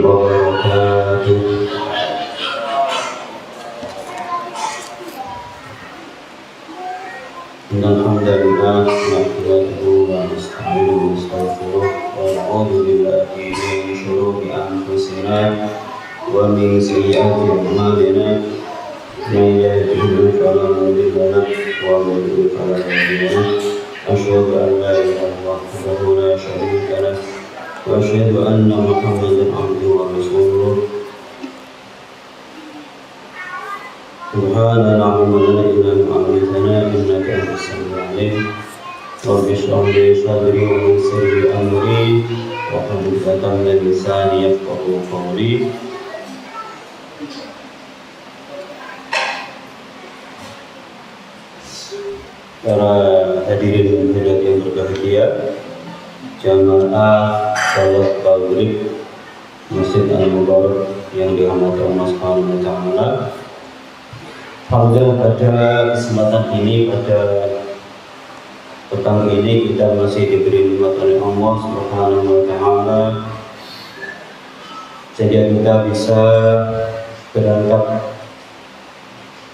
wabarakatuh. Alhamdulillah, nahmaduhu wa nasta'inuhu wa nastaghfiruh wa na'udzu billahi min shururi anfusina wa min sayyi'ati a'malina. Man yahdihillahu fala mudilla lahu wa man yudlil fala hadiya lahu. Asyhadu an la ilaha illallah wahdahu la syarika lahu wa asyhadu anna Muhammadan abduhu wa rasuluh. Subhana la ilma lana illa ma 'allamtana innaka antas samiul 'alim. Rabbi shrah li sadri wa yassir li amri wa hlul 'uqdatam min lisani yafqahu qawli. Para hadirin hadirat yang berbahagia, jamaah salat maghrib Masjid Al-Mubarak yang dirahmati Allah Subhanahu wa taala. Alhamdulillah, pada kesempatan ini, pada petang ini kita masih diberi nikmat oleh Allah Subhanahu wa taala, sehingga kita bisa berangkat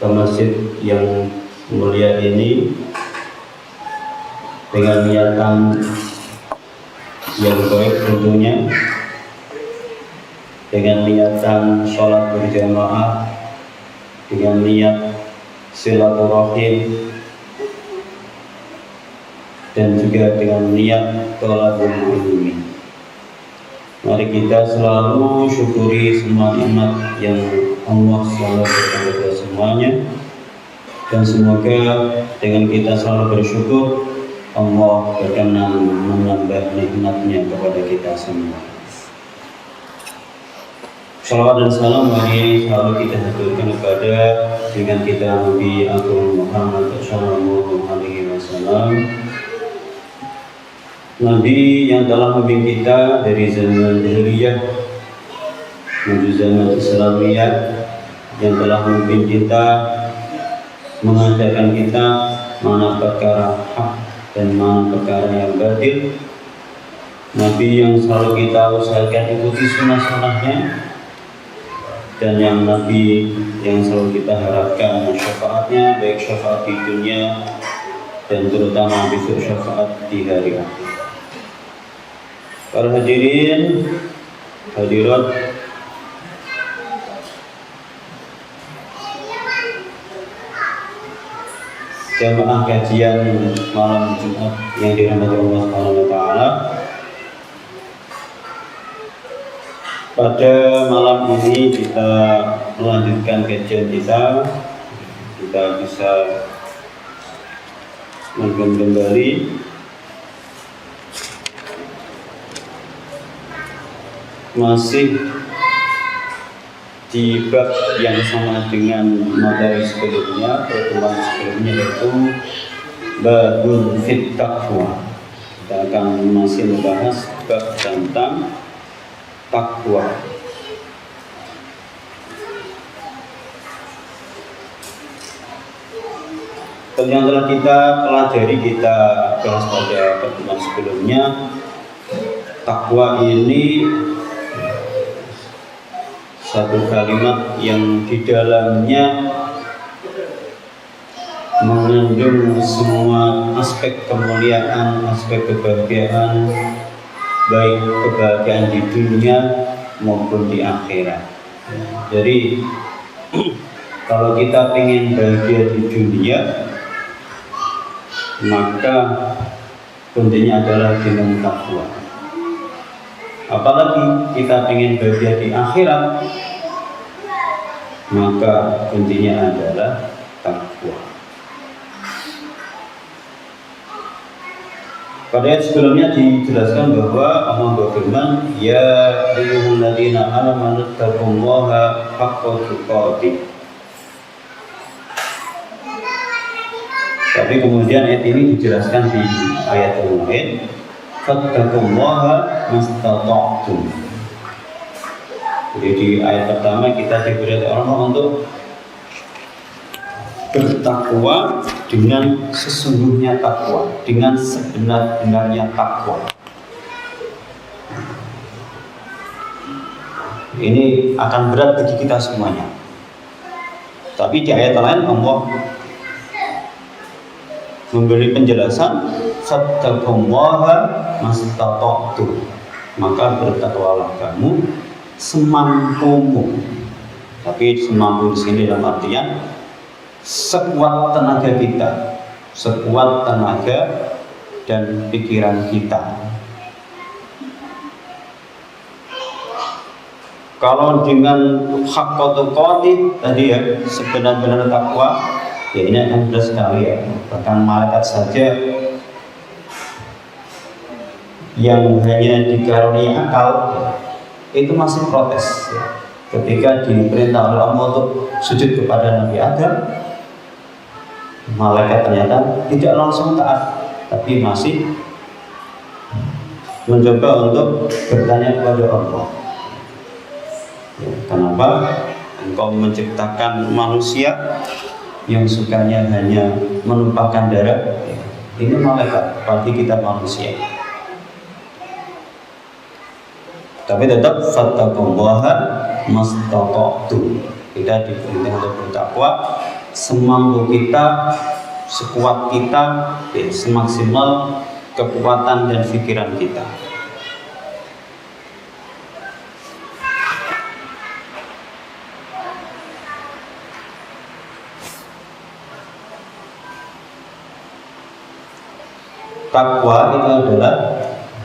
ke masjid yang mulia ini dengan niatan yang baik tentunya, dengan niatan sholat berjamaah, dengan niat silaturahim, dan juga dengan niat thalabul ilmi. Mari kita selalu syukuri semua nikmat yang Allah selalu berikan kepada semuanya, dan semoga dengan kita selalu bersyukur, Allah berkenan menambah nikmatnya kepada kita semua. Salawat dan salam mari selalu kita haturkan kepada dengan kita Nabi Agung Muhammad sallallahu alaihi wasallam, Nabi yang telah membimbing kita dari zaman jahiliyah menuju zaman Islamiyah, yang telah membimbing kita, mengajarkan kita mana perkara hak dan mana perkara yang batil. Nabi yang selalu kita usahakan ikuti sunnah-sunnahnya, dan yang Nabi yang selalu kita harapkan syafaatnya, baik syafaat di dunia dan terutama besok syafaat di hari akhir. Para hadirin hadirat jamaah kajian malam Jumat yang dirahmati Allah Subhanahu wa taala, pada malam ini kita melanjutkan kajian kita bisa kembali masih di bab yang sama dengan materi sebelumnya, pertemuan sebelumnya, yaitu babun fit taqwa. Kita akan masih membahas bab tentang takwa. Yang telah kita pelajari, kita bahas pada pertemuan sebelumnya, takwa ini satu kalimat yang di dalamnya mengandung semua aspek kemuliaan, aspek kebahagiaan, baik kebahagiaan di dunia maupun di akhirat. Jadi kalau kita ingin bahagia di dunia, maka kuncinya adalah dengan takwa. Apalagi kita ingin bahagia di akhirat, maka kuncinya adalah takwa. Pada ayat sebelumnya dijelaskan bahwa Allah berfirman, ya ayyuhalladzina amanu taqullaha haqqa tuqatih. Tapi kemudian ayat ini dijelaskan di ayat yang lain, fattaqullaha mastata'tum. Jadi di ayat pertama kita diberi Allah untuk bertakwa dengan sesungguhnya takwa, dengan sebenar-benarnya takwa. Ini akan berat bagi kita semuanya. Tapi di ayat lain Allah memberi penjelasan, fattaqullaha mastata'tum, maka bertakwalah kamu semampumu. Tapi semampu di sini dalam artian sekuat tenaga kita, sekuat tenaga dan pikiran kita. Kalau dengan haqqatu qati tadi ya, sebenar-benar takwa, ya ini akan berat sekali ya. Bahkan malaikat saja yang hanya dikaruniai akal itu masih protes ya. Ketika diperintah oleh Allah untuk sujud kepada Nabi Adam, malaikat ternyata tidak langsung taat, tapi masih mencoba untuk bertanya kepada Allah. Kenapa engkau menciptakan manusia yang sukanya hanya menumpahkan darah? Ini malaikat, apalagi kita manusia. Tapi tetap fattaqullaha mastata'tum. Kita diperintah untuk bertakwa semampu kita, sekuat kita, semaksimal kekuatan dan pikiran kita. Takwa itu adalah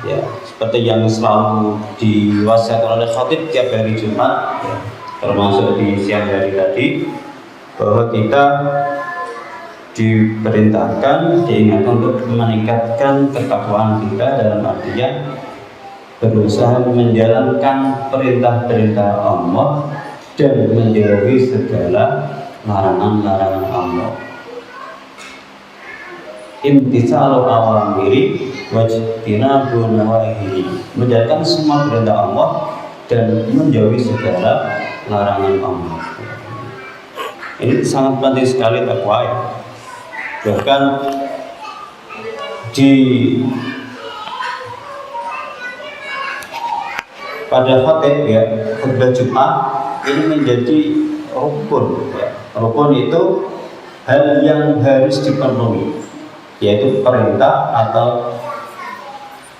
ya seperti yang selalu diwasiatkan oleh khatib tiap hari Jumat ya, termasuk di siang hari tadi, bahwa kita diperintahkan, diingatkan untuk meningkatkan ketakwaan kita dalam artian berusaha menjalankan perintah-perintah Allah dan menjauhi segala larangan-larangan Allah. Imtitsalu awamiri wajtinabu nawahihi, menjalankan semua perintah Allah dan menjauhi segala larangan Allah. Ini sangat penting sekali takwa ya. Bahkan pada khatib ya, khutbah Jumat ini menjadi rukun ya. Rukun itu hal yang harus dipenuhi, yaitu perintah atau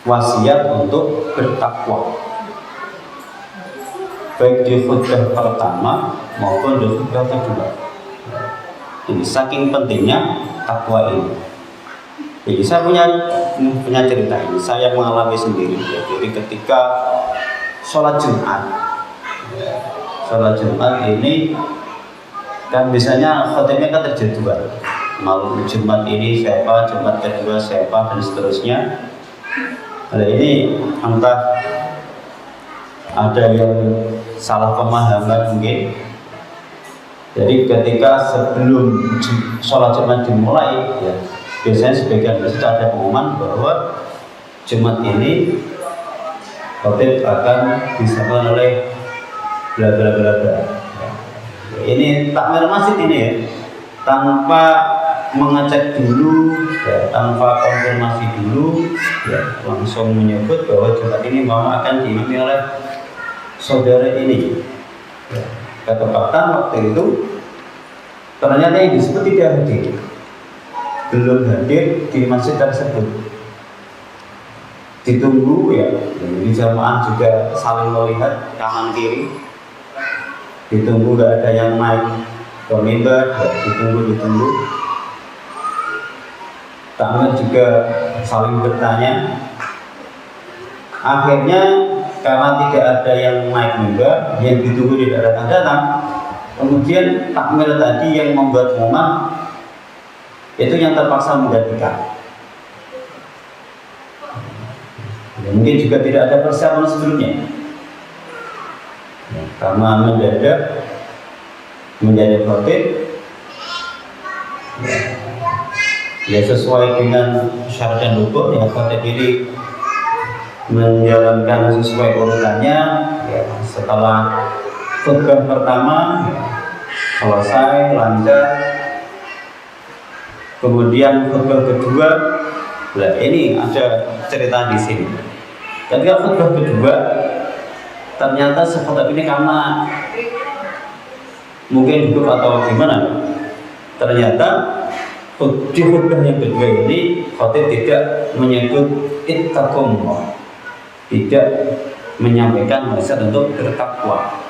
wasiat untuk bertakwa, baik di khutbah pertama maupun di khutbah kedua. Ini saking pentingnya takwa ini. Jadi saya punya cerita ini, saya mengalami sendiri ya. Jadi ketika sholat Jumat ini kan biasanya khotibnya kan terjadwal. Malam Jumat ini siapa, Jumat kedua siapa, dan seterusnya. Nah ini entah ada yang salah pemahaman mungkin. Jadi ketika sebelum sholat Jumat dimulai, ya, biasanya sebagian masjid ada pengumuman bahwa Jumat ini khotib akan disampaikan oleh bla bla bla bla. Ini takmir masjid ini ya, tanpa mengecek dulu, ya, tanpa konfirmasi dulu, ya, langsung menyebut bahwa Jumat ini mau akan diimami oleh saudara ini. Ya, ketepatan waktu itu ternyata yang disebut tidak hadir, belum hadir di masjid tersebut. Ditunggu ya, di jamaah juga saling melihat kanan kiri. Ditunggu gak ada yang naik ke mimbar, ya, ditunggu. Takmir juga saling bertanya. Akhirnya karena tidak ada yang naik mimbar, yang ditunggu tidak datang. Kemudian takmir tadi yang membuat pengumuman itu yang terpaksa menggantikan. Ya, mungkin juga tidak ada persiapan sebelumnya. Ya, karena mendadak menjadi khotib, ya sesuai dengan syarat dan hukum, ya khotib ini menjalankan sesuai urutannya. Ya, setelah khutbah pertama ya, selesai lancar, kemudian khutbah kedua. Nah, ini ada cerita di sini. Ketika khutbah kedua ternyata si khotib ini karena mungkin hidup atau gimana, ternyata di khutbah yang kedua ini khotib tidak menyebut ittaqullah, tidak menyampaikan nasihat untuk bertakwa.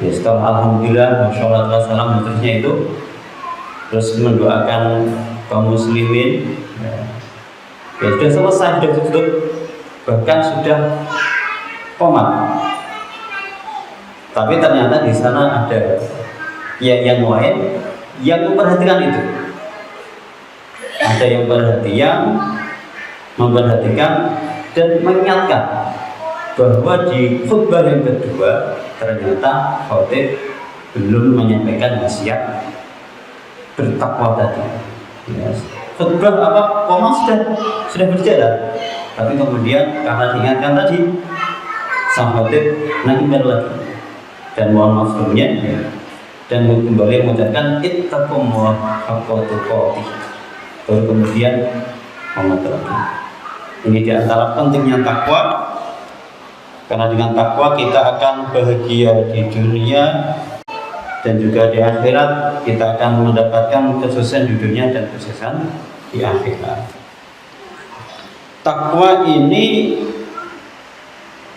Ya, setelah alhamdulillah wassalatu wassalamu terusnya itu terus mendoakan kaum muslimin, ya sudah selesai, sudah tutup, bahkan sudah komat. Tapi ternyata di sana ada yang lain yang memperhatikan itu. Ada yang memperhatikan dan mengingatkan bahwa di khutbah yang kedua ternyata khotib belum menyampaikan wasiat bertakwa tadi. Ya, khutbah apa koma sudah berjalan, tapi kemudian karena diingatkan tadi sang khotib nanti lagi dan mohon maaf sebelumnya, ya, dan kembali mengucapkan ittaqullah haqqa tuqatih, baru kemudian komat lagi. Ini diantara pentingnya takwa, karena dengan takwa kita akan bahagia di dunia dan juga di akhirat. Kita akan mendapatkan kesuksesan di dunia dan kesuksesan di akhirat. Takwa ini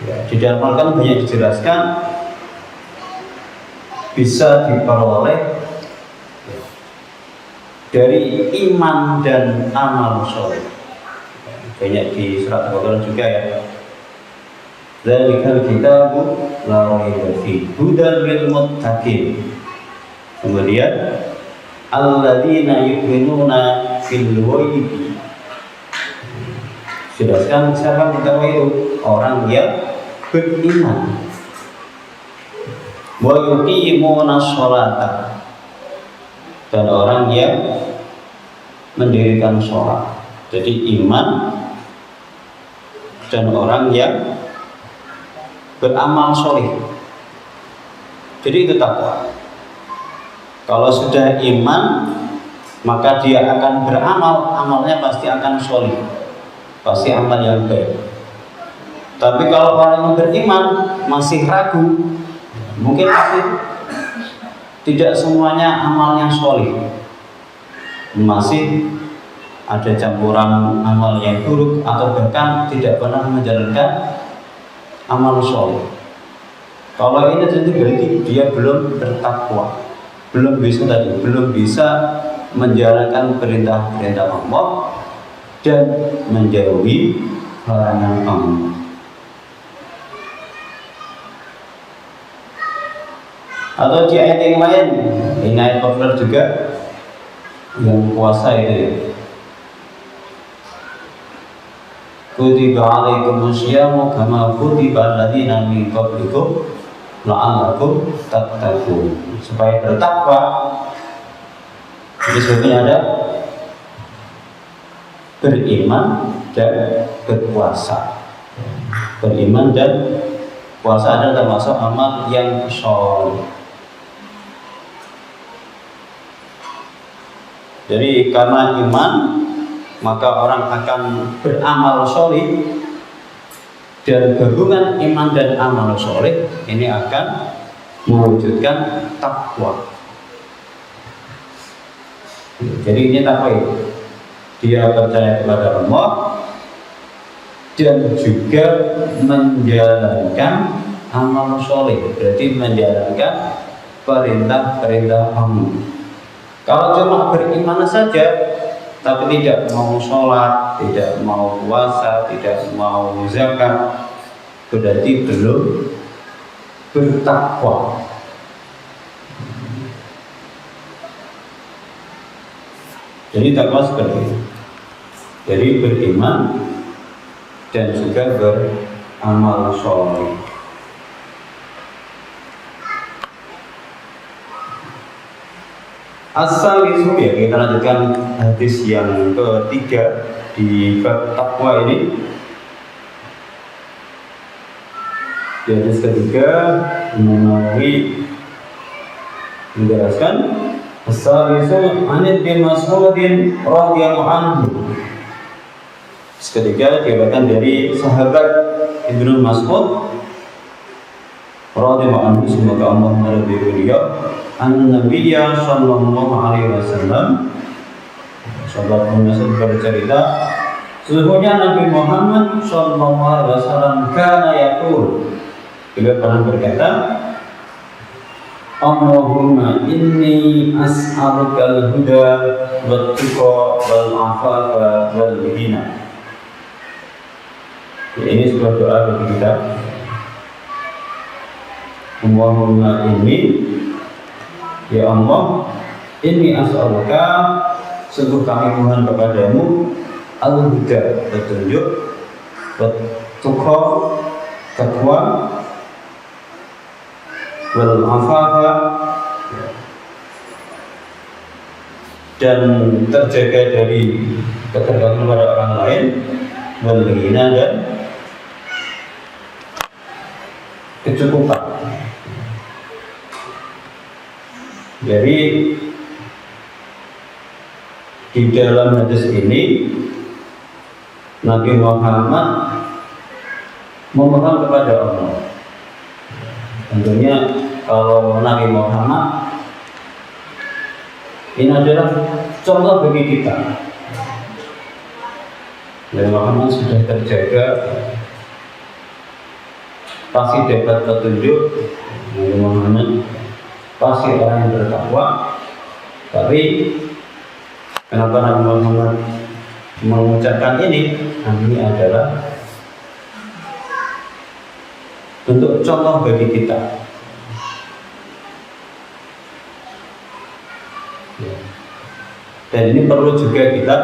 ya, di dalam Al-Quran banyak dijelaskan bisa diperoleh dari iman dan amal soleh. Banyak di surat Al-Baqarah juga ya. Dzalikal kitabu la raiba fihi hudan lil muttaqin. Kemudian alladzina yu'minuna bil ghaibi. Jelaskan siapa kita itu? Orang yang beriman. Wa yuqimuna sholata. Dan orang yang mendirikan sholat. Jadi iman dan orang yang beramal soleh. Jadi itu takwa. Kalau sudah iman, maka dia akan beramal, amalnya pasti akan soleh, pasti amal yang baik. Tapi kalau orang yang beriman masih ragu, mungkin pasti tidak semuanya amalnya soleh, masih ada campuran amal yang buruk atau bahkan tidak pernah menjalankan amal soleh. Kalau ini tentu berarti dia belum bertakwa, belum bisa menjalankan perintah-perintah Allah dan menjauhi larangan Allah. Atau di ayat yang lain, ini ayat populer juga yang puasa itu ya. Kutiba alaikumus syiyamu kama kutiba alladziina min qablikum la'allakum tattaqun. Supaya bertakwa. Jadi sebetulnya ada beriman dan berpuasa. Beriman dan puasa adalah termasuk amal yang sholih. Jadi karena iman maka orang akan beramal soleh, dan gabungan iman dan amal soleh ini akan mewujudkan takwa. Jadi ini takwa itu, dia percaya kepada Allah dan juga menjalankan amal soleh, berarti menjalankan perintah-perintah Allah. Kalau cuma beriman saja tapi tidak mau sholat, tidak mau puasa, tidak mau zakat, berarti belum bertakwa. Jadi takwa seperti itu. Jadi beriman dan juga beramal sholeh. Asal itu ya, kita lanjutkan hadis yang ketiga di bab takwa ini. Di hadis ketiga Nawawi menjelaskan asal itu Anas bin Mas'ud radhiyallahu anhu. Ketiga diriwayatkan dari sahabat Ibnu Mas'ud radhiyallahu anhu, semoga Allah meridhai beliau, an-nabiyya sallallahu alaihi wasallam, sahabat Ibnu Mas'ud bercerita, sesungguhnya Nabi Muhammad sallallahu alaihi wasallam kana yaqul, beliau pernah berkata, Allahumma inni as'alukal huda wat tuqa wal afafa wal ghina. Ini sebuah doa bagi kita. Allahumma inni, ya Allah, inni as'aluka, sungguh kami mohon kepadamu, al-huda, petunjuk, wat tuqa, takwa, wal afafa, dan terjaga dari ketergantungan pada orang lain, wal ghina, dan kecukupan. Jadi di dalam hadis ini Nabi Muhammad memohon kepada Allah. Tentunya kalau Nabi Muhammad ini adalah contoh bagi kita. Nabi Muhammad sudah terjaga, pasti dapat petunjuk. Nabi Muhammad pasti orang yang bertakwa. Tapi kenapa Nabi Muhammad mengucapkan ini? Ini adalah untuk contoh bagi kita. Dan ini perlu juga kita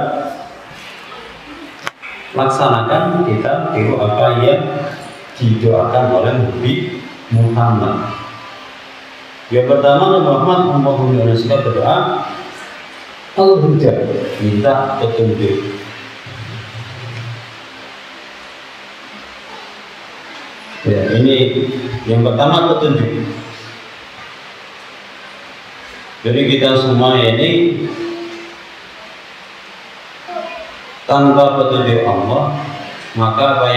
laksanakan, kita tiru apa yang didoakan oleh Nabi Muhammad. Yang pertama, Nabi Muhammad mengucapkan berdoa al-huda, minta petunjuk. Ya, ini yang pertama, petunjuk. Jadi kita semua ini tanpa petunjuk Allah, maka apa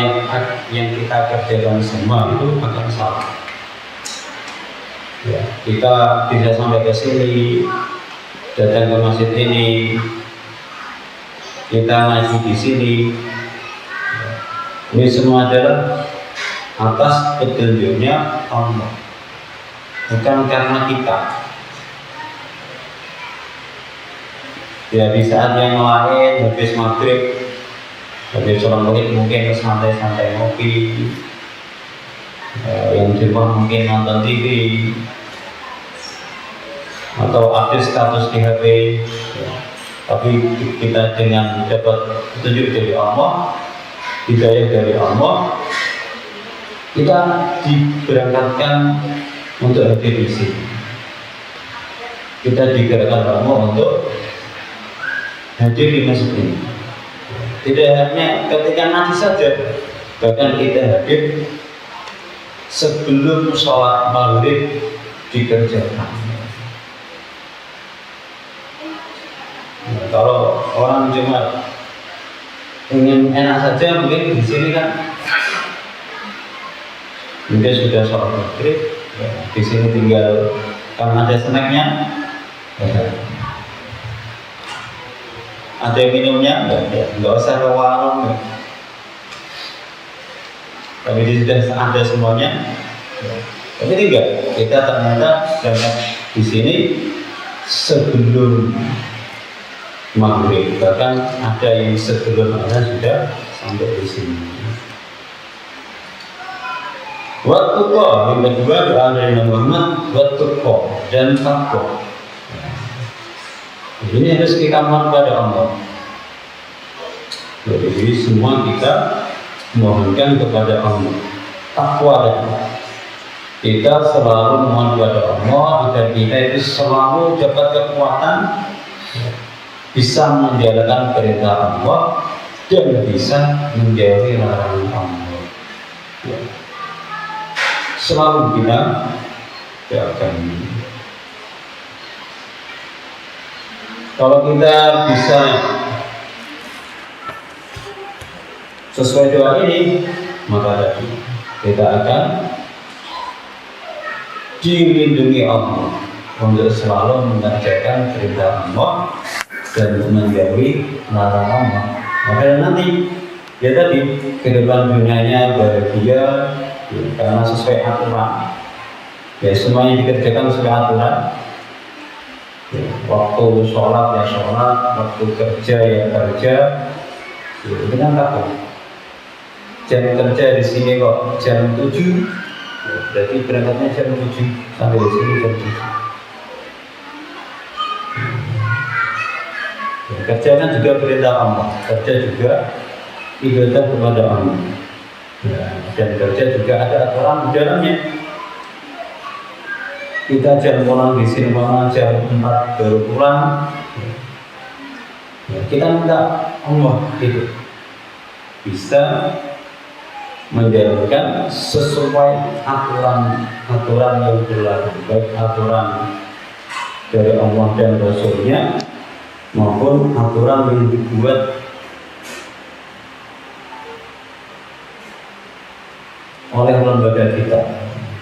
yang kita kerjakan semua itu akan salah. Ya, kita bisa sampai ke sini, datang ke masjid ini, kita ngaji di sini. Ini semua adalah atas petunjuknya Allah, bukan karena kita. Ya, di saat yang lain, habis maghrib, habis sholat maghrib mungkin santai-santai ngopi, yang di rumah mungkin nonton TV atau update status di HP. Ya. Tapi kita dengan dapat petunjuk dari Allah, hidayah dari Allah, kita diberangkatkan untuk hadir di sini. Kita digerakkan Allah untuk hadir di masjid ini. Tidak hanya ketika nanti saja, bahkan kita hadir sebelum sholat maghrib dikerjakan. Nah, kalau orang cuma ingin enak saja, mungkin di sini kan mungkin sudah sholat maghrib, ya, di sini tinggal karena ada snacknya, ya. Ada minumnya, nggak usah ke warung, ya. Tapi di sudah ada semuanya. Ya. Tapi tidak, kita ternyata berangkat di sini sebelum maghrib, bahkan ada yang sebelum azan sudah sampai di sini. Waktu kok yang kedua doa dari Nabi Muhammad, waktu kok dan takwa. Ini harus kita mohon pada Allah. Jadi semua kita mohonkan kepada Allah. Takwa dan kita selalu mohon kepada Allah agar kita itu selalu dapat kekuatan, bisa menjalankan perintah Allah dan bisa menjauhi larangan Allah. Ya. Selalu kita doakan. Kalau kita bisa sesuai doa ini, maka tadi kita akan dilindungi Allah untuk selalu mengerjakan perintah Allah dan menjauhi larangan Allah. Maka nanti ya tadi kehidupan dunianya bahagia ya, karena sesuai aturan. Ya semuanya dikerjakan sesuai aturan. Ya, waktu sholat ya sholat, waktu kerja ya kerja. Ya, itu kan takut. Jam kerja di sini kok jam 7, ya, berarti berangkatnya jam 7 sampai di sini jam 7. Ya, kerja kan juga perintah Allah, kerja juga ibadah kepada Allah. Ya, dan kerja juga ada aturan di dalamnya. Kita jam pulang di sini jam 4 baru pulang. Ya, kita minta Allah itu bisa menjalankan sesuai aturan yang berlaku, baik aturan dari Allah dan Rasulnya maupun aturan yang dibuat oleh lembaga kita,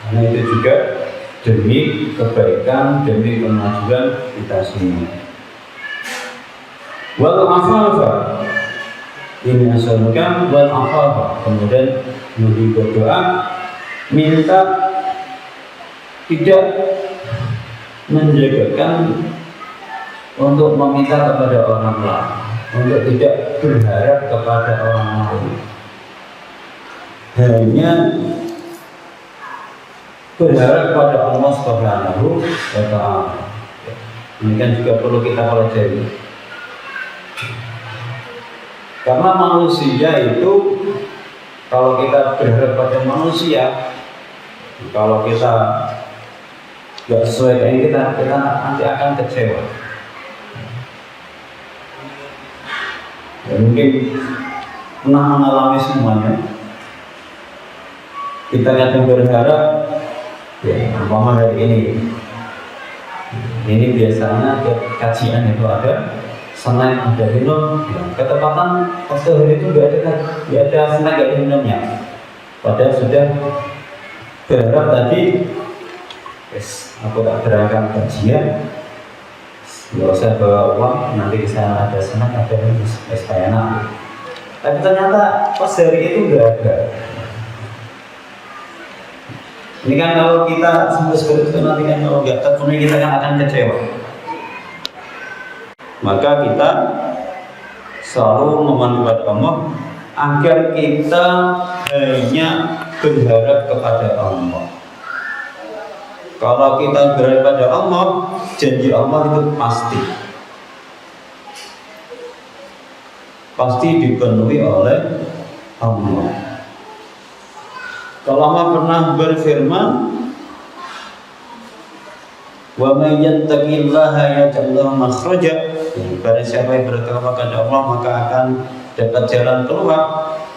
karena itu juga demi kebaikan, demi kemajuan kita semua. Wal afafa, ini asalkan wal afafa, kemudian berdoa minta tidak menjagakan untuk meminta kepada orang lain, untuk tidak berharap kepada orang lain, hanya berharap kepada Allah Subhanahu wa Ta'ala. Ini kan juga perlu kita pelajari. Karena manusia itu, kalau kita berharap pada manusia, kalau kita nggak sesuai dengan kita nanti akan kecewa. Ya, mungkin pernah mengalami semuanya. Kita kadang berharap, ya, umpama hari ini biasanya kajian itu ada Senin ada minum, ya, ketepatan pas hari itu nggak ada Senin nggak ada minumnya. Padahal sudah berharap tadi, yes, aku tak berangkat kajian, nggak usah bawa uang, nanti di sana ada Senin ada minum, supaya enak. Tapi ternyata pas hari itu nggak ada. Ini kan kalau kita sampai seperti itu nanti kan kalau nggak terpenuhi kita kan akan kecewa. Maka kita selalu memohon kepada Allah agar kita hanya berharap kepada Allah. Kalau kita berharap pada Allah, janji Allah itu pasti dipenuhi oleh Allah. Kalau Allah pernah berfirman, wa may yattaqillaha yaj'al lahu makhraja. Barang siapa yang bertakwa kepada Allah maka akan dapat jalan keluar,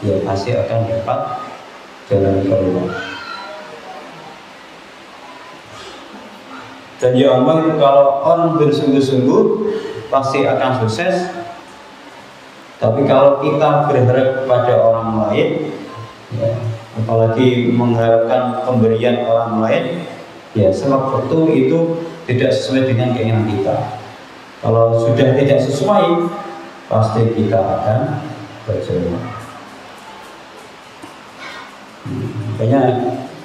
ya pasti akan dapat jalan keluar. Dan ya Allah itu kalau orang bersungguh-sungguh pasti akan sukses. Tapi kalau kita berharap kepada orang lain, ya, apalagi mengharapkan pemberian orang lain, ya sebab itu tidak sesuai dengan keinginan kita. Kalau sudah tidak sesuai, pasti kita akan kecewa. Makanya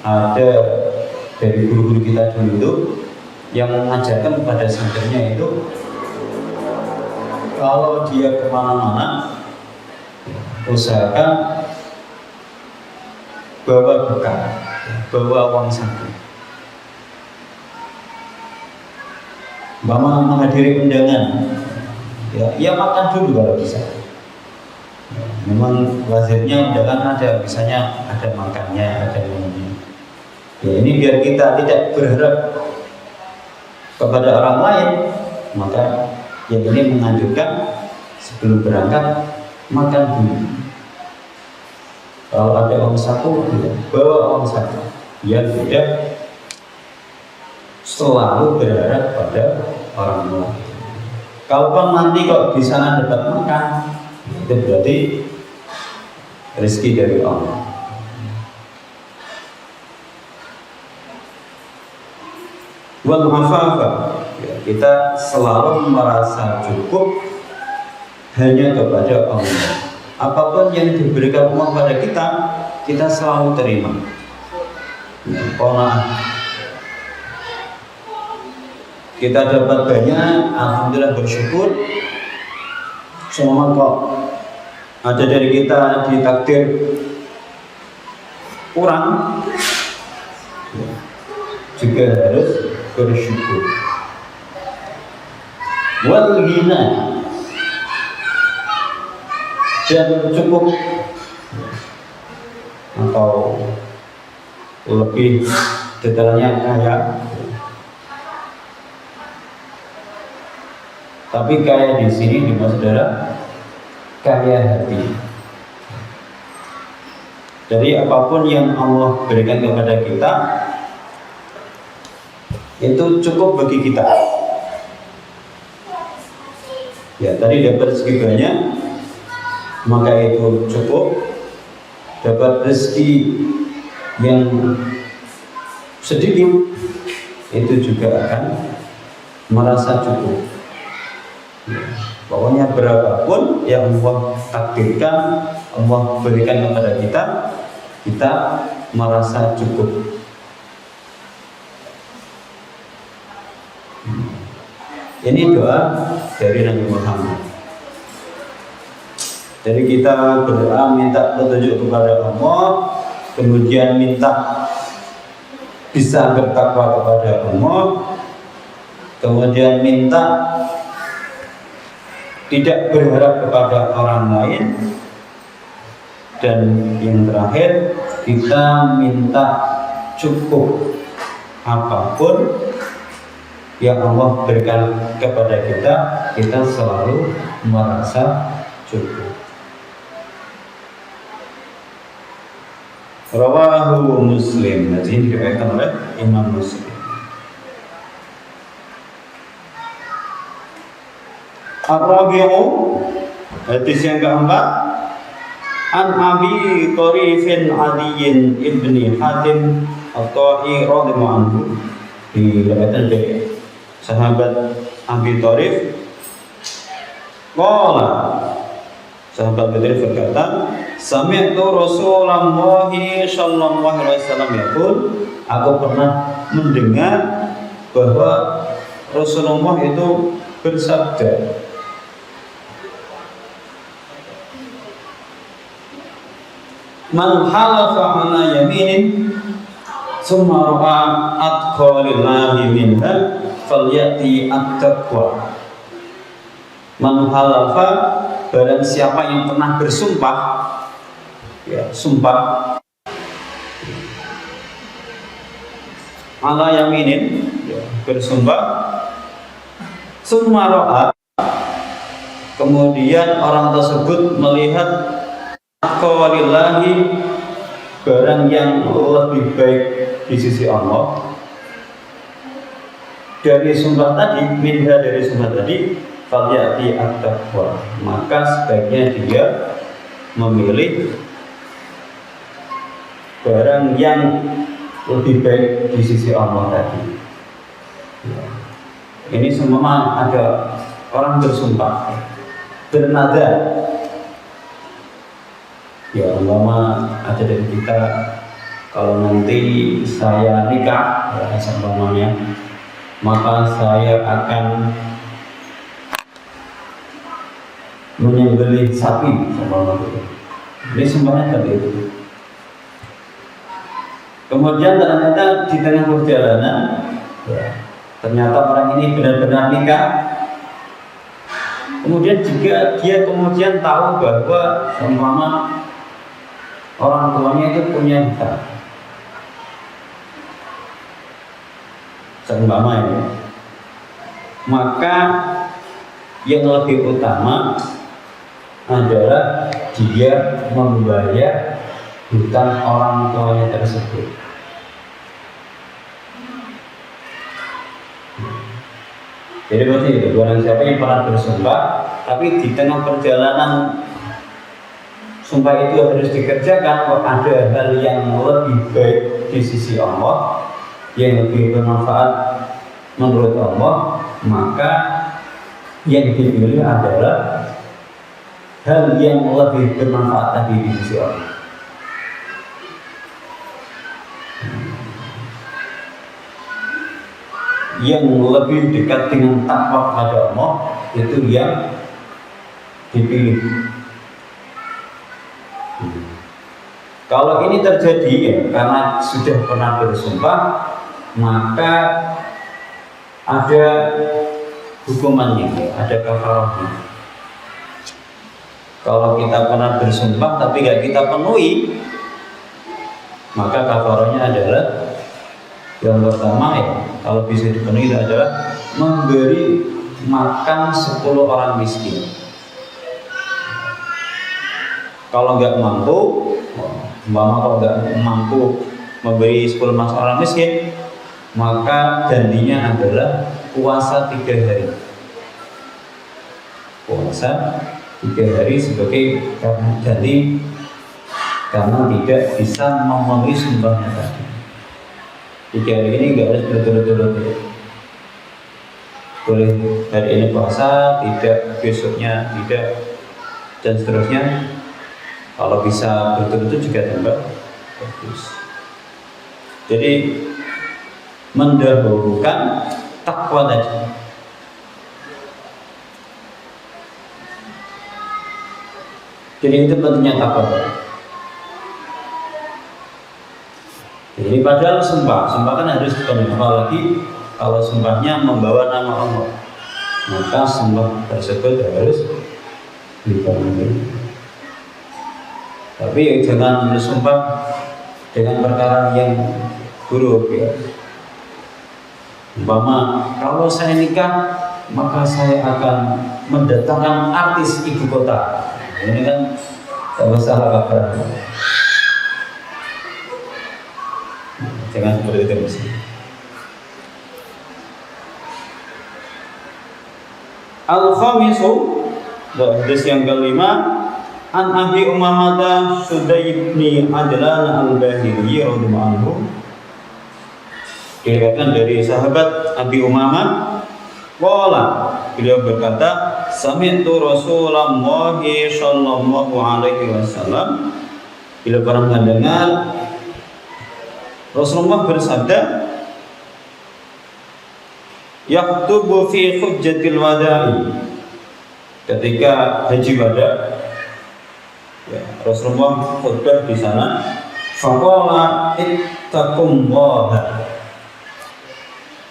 ada dari guru-guru kita dulu yang mengajarkan kepada santrinya itu, kalau dia kemana-mana, usahakan bawa bekal, bawa uang saku. Mama menghadiri undangan, ya makan dulu kalau bisa. Memang lazimnya undangan ada, misalnya ada makannya, ada minumnya. Ya ini biar kita tidak berharap kepada orang lain, maka yang ini menganjurkan sebelum berangkat makan dulu. Kalau ada uang saku, bawa uang saku. Ya tidak selalu berharap pada orang lain. Kalaupun nanti kok di sana dapat makan, itu berarti rezeki dari Allah. Wal afafa, ya, kita selalu merasa cukup hanya kepada Allah. Apapun yang diberikan Allah pada kita, kita selalu terima. Kita dapat banyak, alhamdulillah bersyukur. Semua kok ada dari kita ditakdir kurang, juga harus bersyukur. Wal ghina, dan cukup atau lebih detailnya kaya. Tapi kaya di sini dimaksud saudara kaya hati. Jadi apapun yang Allah berikan kepada kita itu cukup bagi kita. Ya, tadi dapat rezeki banyak, maka itu cukup. Dapat rezeki yang sedikit, itu juga akan merasa cukup. Pokoknya berapapun yang Allah takdirkan, Allah berikan kepada kita, kita merasa cukup. Ini doa dari Nabi Muhammad. Jadi kita berdoa minta petunjuk kepada Allah, kemudian minta bisa bertakwa kepada Allah, kemudian minta tidak berharap kepada orang lain, dan yang terakhir kita minta cukup apapun yang Allah berikan kepada kita, kita selalu merasa cukup. Rawahu Muslim, jadi ini diriwayatkan oleh Imam Muslim. Ar-Rabi'u, hadis yang keempat, An Abi Tharifin Adiyin ibni Hatim At-Ta'i radhiyallahu anhu, diriwayatkan dari sahabat Abi Tharif. Qala, sahabat Abi Tharif berkata, sami'tu Rasulullah sallallahu alaihi wasallam yaqul, aku pernah mendengar bahwa Rasulullah itu bersabda, man halafa ala yaminin summa ra'a atqa lillahi minha falyati at-taqwa. Man halafa, barang siapa yang pernah bersumpah, ya, sumpah ala yaminin, ya, bersumpah, summa ra'a, kemudian orang tersebut melihat qawlillahi, barang yang lebih baik di sisi Allah dari sumpah tadi, minha, dari sumpah tadi, falyati at-taqwa, maka sebaiknya dia memilih barang yang lebih baik di sisi Allah tadi. Ini semua ada orang bersumpah, bernada. Ya umpama ada dari kita, kalau nanti saya nikah, ya seumpamanya, maka saya akan menyembelih sapi, seumpamanya. Ini semuanya tadi itu. Kemudian ternyata di tengah perjalanan, ya, ternyata orang ini benar-benar nikah. Kemudian jika dia kemudian tahu bahwa seumpama orang tuanya itu punya hutang, seumpama ini, maka yang lebih utama adalah dia membayar hutang orang tuanya tersebut. Jadi berarti itu, barang siapa yang pernah bersumpah, tapi di tengah perjalanan sumpah itu harus dikerjakan, kok ada hal yang lebih baik di sisi Allah, yang lebih bermanfaat menurut Allah, maka yang dipilih adalah hal yang lebih bermanfaat tadi di sisi Allah. Yang lebih dekat dengan takwa kepada Allah itu yang dipilih. Kalau ini terjadi ya, karena sudah pernah bersumpah, maka ada hukumannya, ada kafarahnya. Kalau kita pernah bersumpah tapi nggak kita penuhi, maka kafarahnya adalah yang pertama ya, kalau bisa dipenuhi adalah memberi makan 10 orang miskin. Kalau nggak mampu, kalau nggak mampu memberi 10 orang miskin, maka gantinya adalah puasa 3 hari. Puasa 3 hari sebagai ganti karena tidak bisa memenuhi sumpahnya tadi. 3 hari ini nggak harus berturut-turut ya. Boleh hari ini puasa, tidak besoknya tidak, dan seterusnya. Kalau bisa berturut-turut juga tambah bagus. Jadi mendahulukan takwa tadi. Jadi itu pentingnya takwa. Jadi padahal sumpah kan harus dipenuhi, apalagi kalau sumpahnya membawa nama Allah, maka sumpah tersebut harus dipenuhi. Tapi jangan bersumpah dengan perkara yang buruk ya. Umpama kalau saya nikah maka saya akan mendatangkan artis ibu kota. Ini kan tak salah kabar. Jangan seperti itu mesti. Al-khamisu, hadis yang kelima, an Abi Umamah Sudai bin Adlan al-Bahili radhiyallahu anhu, diriwayatkan dari sahabat Abi Umamah, qala, beliau berkata, sami'tu Rasulullah sallallahu alaihi wasallam, bila pernah mendengar Rasulullah bersabda, yaktubu fi hujjatil wada'i, ketika haji wada ya, Rasulullah khutbah di sana, faqala ittaqullaha.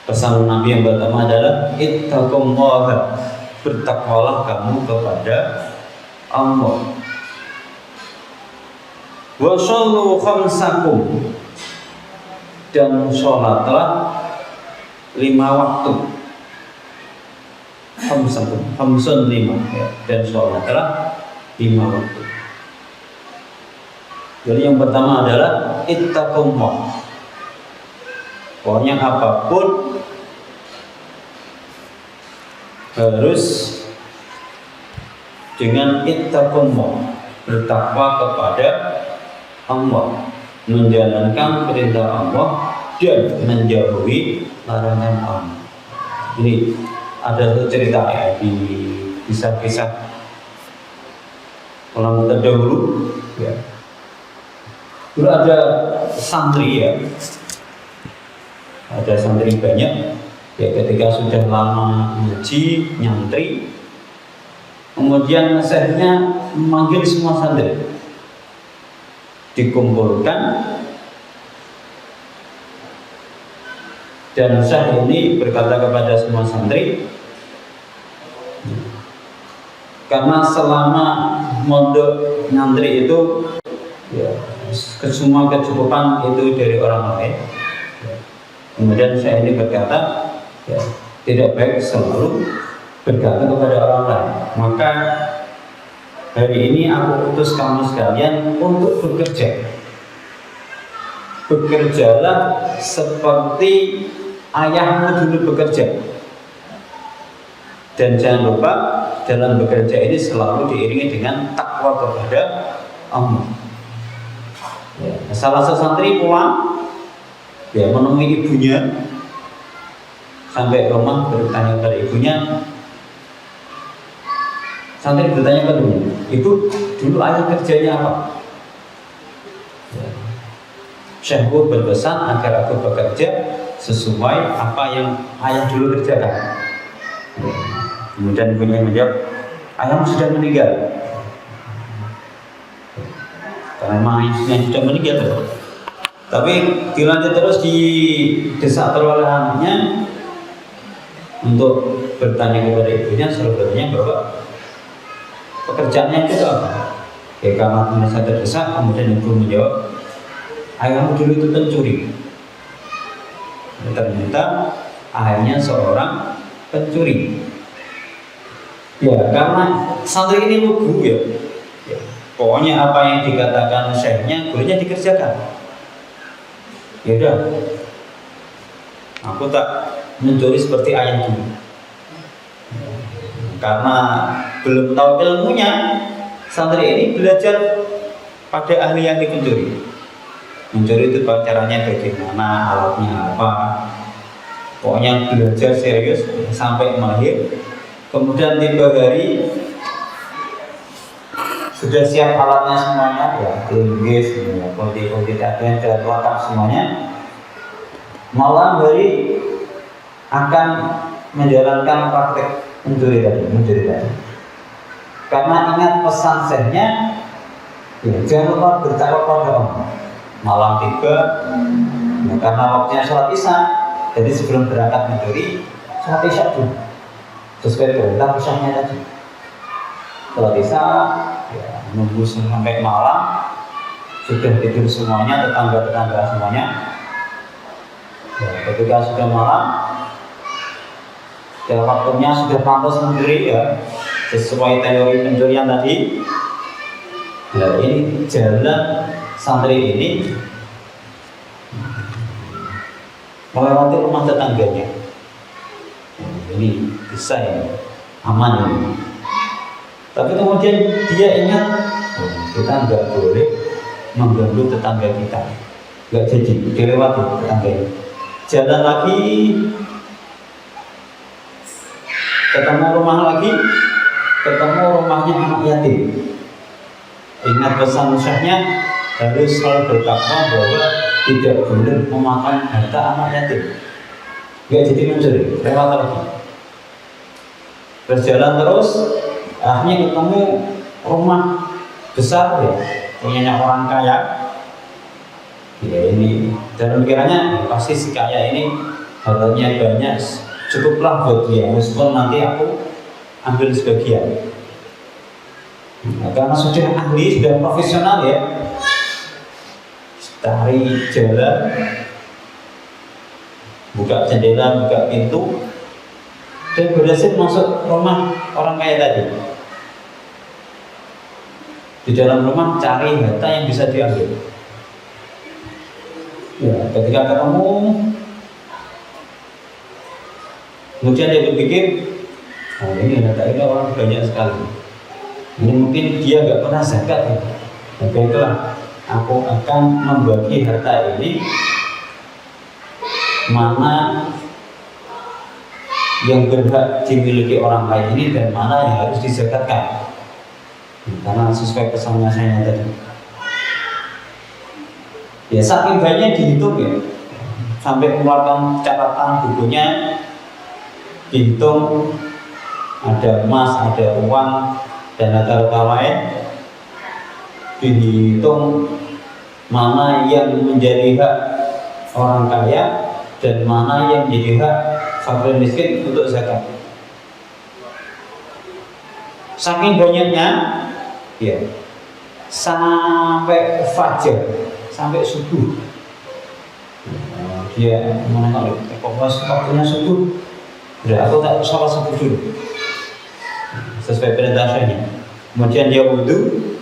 Pesan Nabi yang pertama adalah ittaqullaha, bertakwalah kamu kepada Allah. Wa shallu khamsakum, dan sholatlah 5 waktu. Khamsun 5 ya, dan sholatlah 5 waktu. Jadi yang pertama adalah ittaqullah. Pokoknya apapun harus dengan ittaqullah, bertakwa kepada Allah, menjalankan perintah Allah dan menjauhi larangan Allah. Ini ada satu cerita ya di kisah-kisah orang terdahulu ya. Dulu ada santri ya, ada santri banyak ya, ketika sudah lama ngaji nyantri, kemudian syekhnya memanggil semua santri, dikumpulkan, dan syekh ini berkata kepada semua santri, karena selama mondok nyantri itu ya, semua kecukupan itu dari orang lain. Kemudian saya ini berkata, ya, tidak baik selalu bergantung kepada orang lain. Maka hari ini aku utus kamu sekalian untuk bekerja. Bekerjalah seperti ayahmu dulu bekerja. Dan jangan lupa dalam bekerja ini selalu diiringi dengan takwa kepada Allah. Ya, salah satu santri pulang, ya menemui ibunya, sampai rumah bertanya pada ibunya. Santri bertanya pada ibunya, ibu dulu ayah kerjanya apa? Ya. Syekhku berpesan agar aku bekerja sesuai apa yang ayah dulu kerjakan. Ya. Kemudian ibunya menjawab, ayahmu sudah meninggal. Karena memang ayahnya sudah meninggal. Tapi dilanjut terus di desak oleh anaknya untuk bertanya kepada ibunya, sebenarnya bahwa pekerjaannya itu apa? Ya karena merasa terdesak, kemudian ibu menjawab, ayahmu dulu itu pencuri. Ternyata ayahnya seorang pencuri. Ya karena santri ini lugu ya. Pokoknya apa yang dikatakan syekhnya, gurunya dikerjakan. Ya udah, aku tak mencuri seperti ayah dulu. Karena belum tahu ilmunya, santri ini belajar pada ahli yang pencuri. Mencuri itu caranya bagaimana, alatnya apa. Pokoknya belajar serius sampai mahir. Kemudian tiba hari sudah siap alatnya semuanya, ya linggis, kunci-kunci tadi dan lengkap semuanya. Malam hari akan menjalankan praktek mencuri tadi. Karena ingat pesan syekhnya, ya, jangan lupa bertakwa pada Allah. Malam tiba, ya, karena waktunya sholat isya, jadi sebelum berangkat mencuri, sholat isya dulu. Sesuai perintah pesannya tadi. Sholat isya, ya, nunggu sampai malam, sudah tidur semuanya, tetangga-tetangga semuanya. Ya, ketika sudah malam, dan waktunya sudah pantas mencuri, ya, sesuai teori pencurian tadi. Nah ini jalan santri ini melewati rumah tetangganya. Ini bisa ya, aman ini. Tapi kemudian dia ingat, kita nggak boleh mengganggu tetangga kita. Nggak jadi, dilewati tetangganya. Jalan lagi, ketemu rumah lagi, ketemu rumahnya anak yatim. Ingat pesan syekhnya, harus selalu bertakwa bahwa tidak boleh memakan harta anak yatim. Nggak jadi mencuri, lewat lagi. Berjalan terus, akhirnya ketemu rumah besar ya, punyanya orang kaya. Ya ini, dalam pikirannya pasti si kaya ini hartanya banyak, cukuplah buat dia, meskipun nanti aku ambil sebagian. Nah, karena sudah ahli, sudah profesional ya, cari jalan, buka jendela, buka pintu, dan berhasil masuk rumah orang kaya tadi. Di dalam rumah cari harta yang bisa diambil. Ya, ketika ketemu, kemudian dia berpikir, oh ini harta ini orang banyak sekali. Ini mungkin dia nggak pernah zakat. Ya. Baiklah, aku akan membagi harta ini mana yang berhak dimiliki orang lain ini dan mana yang harus dizakatkan. Karena sesuai pesannya saya tadi. Ya saking banyak dihitung ya, sampai mengeluarkan catatan bukunya, dihitung ada emas, ada uang, dan harta lain, dihitung mana yang menjadi hak orang kaya dan mana yang menjadi hak fakir miskin untuk zakat. Saking banyaknya, ya, sampai fajar, sampai subuh. Dia menengok, kok waktunya subuh? Udah, aku tak sholat subuh dulu. Sesuai perintah syekhnya. Kemudian dia wudhu.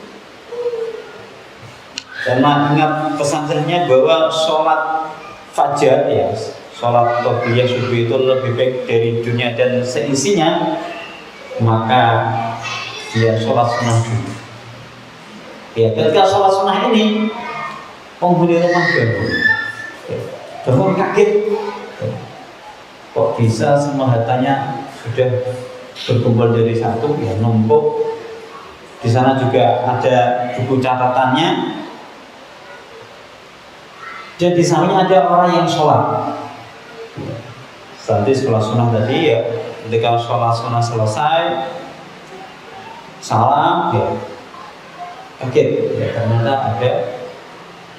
Karena ingat pesan syekhnya bahwa sholat fajar, ya, sholat qobliyah subuh itu lebih baik dari dunia dan seisinya, maka dia sholat sunnah dulu. Ya, ketika sholat sunnah ini penghuni rumah bangun kaget, kok bisa semua hartanya sudah berkumpul jadi satu, ya numpuk. Di sana juga ada buku catatannya. Dan di sampingnya ada orang yang sholat. Nanti sholat sunnah tadi ya, ketika sholat sunnah selesai, salam, ya kaget, ya ternyata ada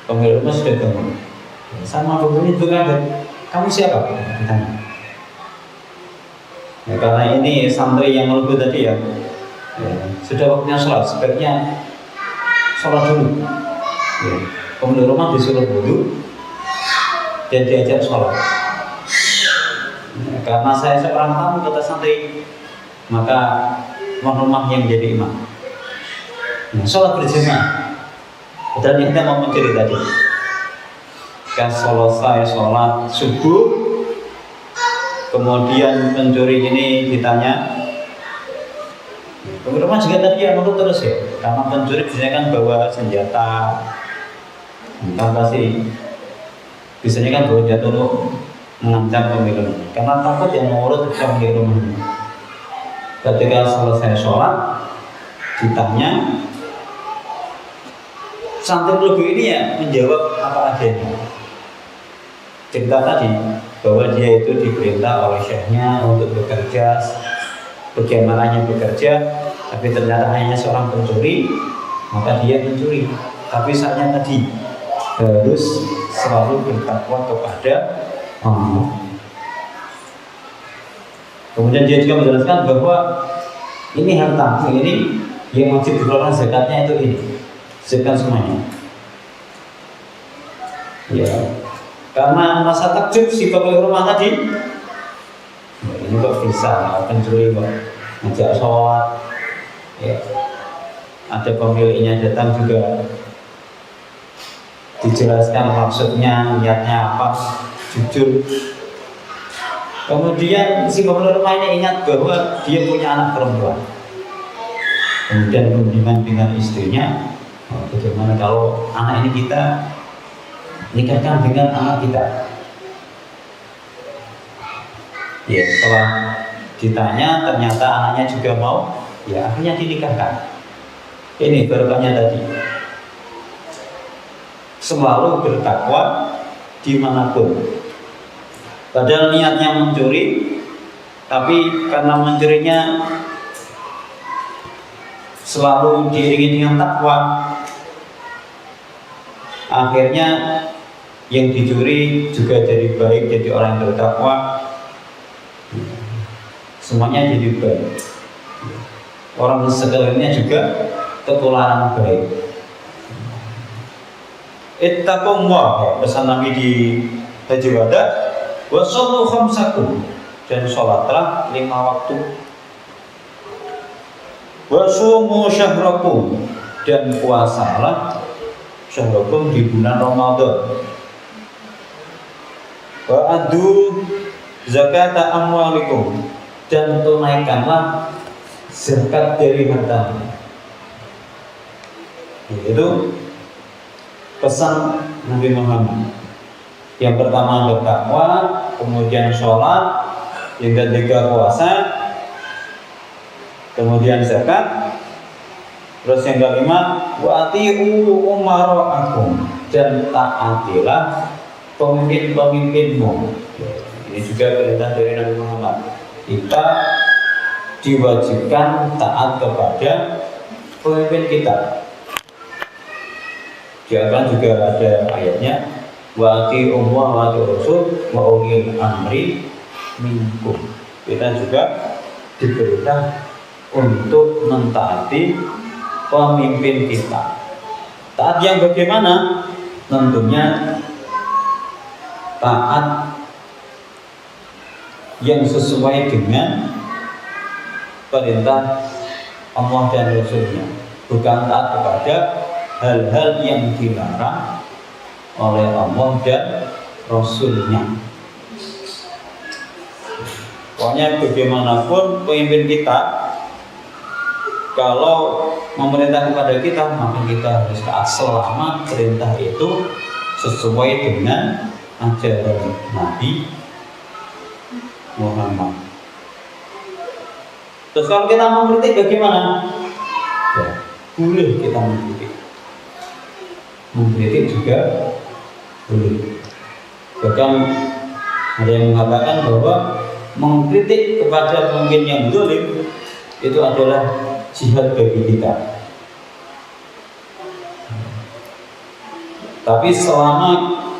pemilik rumah sudah bangun. Sama penghuni itu kaget, kamu siapa? Ditanya. Ya, karena ini santri yang melebur tadi ya, sudah waktunya sholat, sebaiknya sholat dulu. Ya, pemilik rumah disuruh dulu dan diajak sholat. Ya, karena saya seorang tamu kata santri, maka tuan rumah yang menjadi imam. Nah, sholat berjamaah. Dan kita mau mencuri tadi. Kan selesai sholat subuh, kemudian pencuri ini ditanya. Pemilik rumah juga tadi yang menurut terus ya, karena pencuri biasanya kan bawa senjata, entah kasih. Biasanya kan bawa senjata untuk mengancam pemilik rumah, karena takut yang mengurut bisa pemilik rumahnya. Ketika selesai sholat, ditanya, santri lugu ini ya menjawab apa adanya. Cerita tadi bahwa dia itu diperintah oleh syekhnya untuk bekerja, bagaimananya bekerja, tapi ternyata hanya seorang pencuri, maka dia mencuri. Tapi saatnya tadi harus selalu bertakwa kepada Allah. Kemudian dia juga menjelaskan bahwa ini harta ini yang wajib dikeluarkan zakatnya itu ini, zakat semuanya. Ya, karena merasa takjub si pemilik rumah tadi, ya, ini kok bisa pencuri kok ngajak sholat, ya, ada pemiliknya datang juga dijelaskan maksudnya, niatnya apa, jujur. Kemudian si pemilik rumah ini ingat bahwa dia punya anak perempuan. Kemudian hubungan dengan istrinya, bagaimana kalau anak ini kita nikahkan dengan anak kita? Ya, setelah ditanya ternyata anaknya juga mau, ya akhirnya dinikahkan. Ini barokahnya tadi. Selalu bertakwa dimanapun. Padahal niatnya mencuri, tapi karena mencurinya selalu diiringi dengan takwa, akhirnya yang dicuri juga jadi baik, jadi orang yang bertakwa, semuanya jadi baik. Orang sekelilingnya juga ketularan baik. Ittaqullah, pesan Nabi di Haji Wada, wa shollu khamsakum, dan sholatlah 5 waktu. Wa sumu syahrakum, dan puasalah syahrakum di bulan Ramadan. Wa addu zakata amwalikum, dan tunaikanlah zakat dari hartamu. Itu pesan Nabi Muhammad. Yang pertama bertakwa, kemudian sholat, yang ketiga puasa, kemudian zakat, terus yang kelima wa ati'u umara'akum, dan taatilah pemimpin-pemimpinmu. Ini juga perintah dari Nabi Muhammad. Kita diwajibkan taat kepada pemimpin kita. Jangan juga ada ayatnya wa ati'u wa ati'u rasul wa ulil amri minkum. Kita juga diperintah untuk mentaati pemimpin kita. Taat yang bagaimana? Tentunya taat yang sesuai dengan perintah Allah dan Rasulnya, bukan taat kepada hal-hal yang dilarang oleh Allah dan Rasulnya. Pokoknya bagaimanapun pemimpin kita Kalau memerintah kepada kita, maka kita harus taat selama perintah itu sesuai dengan ajaran Nabi Muhammad. Terus kalau kita mengkritik bagaimana? Ya, boleh kita mengkritik. Mengkritik juga boleh. Bahkan ada yang mengatakan bahwa mengkritik kepada pemimpin yang zalim itu adalah jihad bagi kita. Tapi selama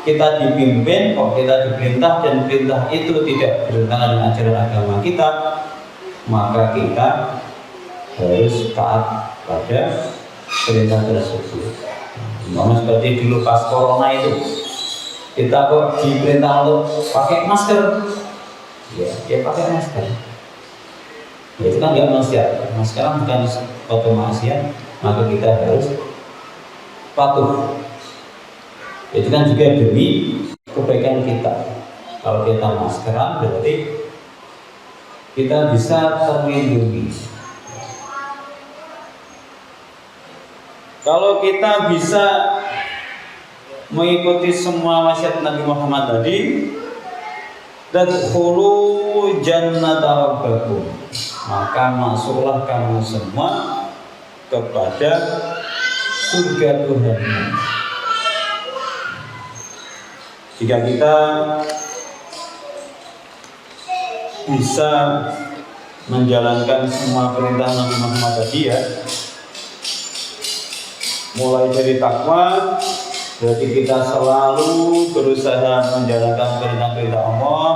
kita dipimpin, kalau kita diperintah dan perintah itu tidak bertentangan dengan ajaran agama kita, maka kita harus taat pada perintah tersebut. Namun seperti dulu pas corona itu, kita kok diperintah untuk pakai masker, ya pakai masker. Ya, itu kan nggak maksiat. Nah, sekarang bukan suatu maksiat, maka kita harus patuh. Itu kan juga demi kebaikan kita. Kalau kita maskeran berarti kita bisa terlindungi. Kalau kita bisa mengikuti semua wasiat Nabi Muhammad tadi, tadkhulu jannata rabbakum, maka masuklah kamu semua kepada surga Tuhanmu. Jika kita bisa menjalankan semua perintah Nabi Muhammad tadi ya, mulai dari takwa, berarti kita selalu berusaha menjalankan perintah-perintah Allah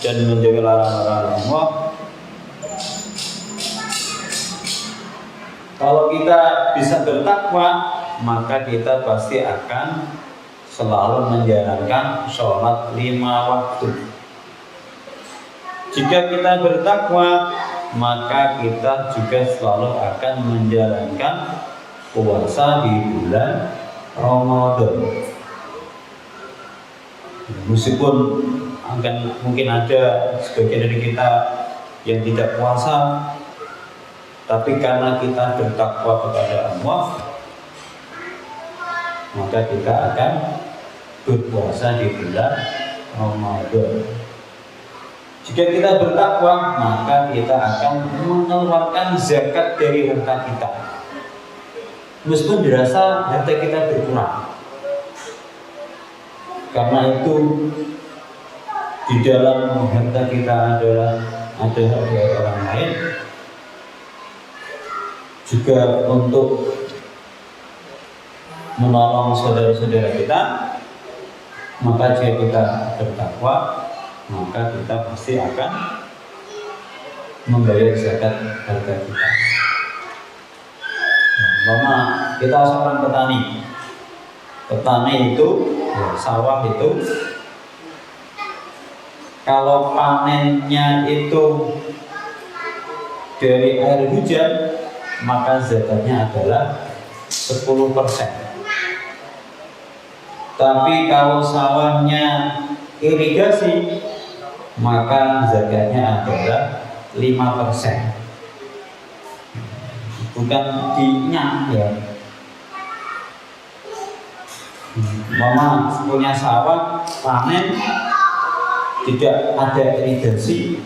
dan menjaga larangan-larangan Allah. Kalau kita bisa bertakwa, maka kita pasti akan selalu menjalankan sholat 5 waktu. Jika kita bertakwa, maka kita juga selalu akan menjalankan puasa di bulan Ramadan. Meskipun mungkin ada sebagian dari kita yang tidak puasa, tapi karena kita bertakwa kepada Allah, maka kita akan berpuasa di bulan Ramadan. Jika kita bertakwa, maka kita akan mengeluarkan zakat dari harta kita, meskipun dirasa harta kita berkurang. Karena itu di dalam harta kita ada hak dari orang lain, juga untuk menolong saudara-saudara kita, maka jika kita bertakwa, maka kita pasti akan membayar zakat harta kita. Mama, kita seorang petani. Petani itu, sawah itu, kalau panennya itu dari air hujan, maka zakatnya adalah 10%. Tapi kalau sawahnya irigasi, maka zakatnya adalah 5%. Bukan dinyak ya. Mama punya sawah, panen, tidak ada irigasi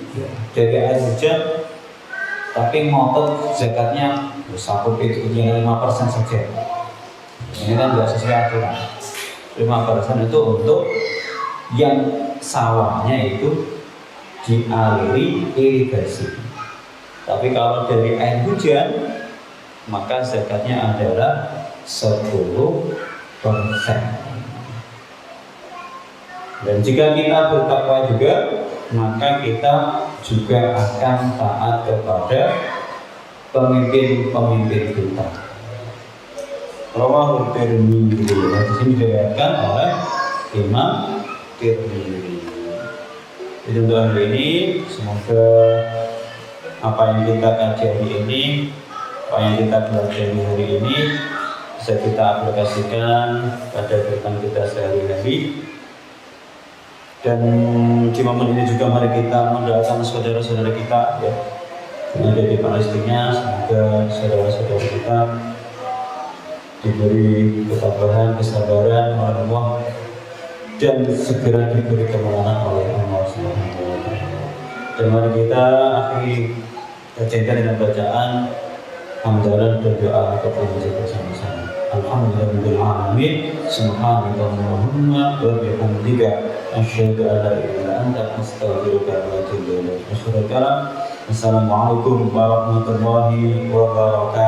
dari air hujan, tapi ngotot zakatnya satu itu 5% saja. Ini kan tidak sesuai aturan. 5% itu untuk yang sawahnya itu dialiri irigasi. Tapi kalau dari air hujan, maka zakatnya adalah 10%. Dan jika kita bertakwa juga, maka kita juga akan taat kepada pemimpin-pemimpin kita. Rawahul Tirmidzi. Di sini diriwayatkan oleh Imam Tirmidzi. Jadi untuk hari ini, semoga apa yang kita kaji hari ini, apa yang kita belajar hari ini bisa kita aplikasikan pada kehidupan kita sehari-hari. Dan di momen ini juga mari kita mendoakan saudara-saudara kita ya, yang ada di Palestina. Semoga saudara-saudara kita diberi ketabahan, kesabaran oleh Allah dan segera diberi kemenangan oleh Allah Subhanahu wa Ta'ala. Dan mari kita akhiri kajian dengan bacaan hamdalah dan doa untuk kita bersama-sama. Alhamdulillahirrahmanirrahim. Subhanallahumma wa bihamdika asyhadu an la ilaha illa anta astaghfiruka wa atubu ilaik. Assalamualaikum warahmatullahi wabarakatuh.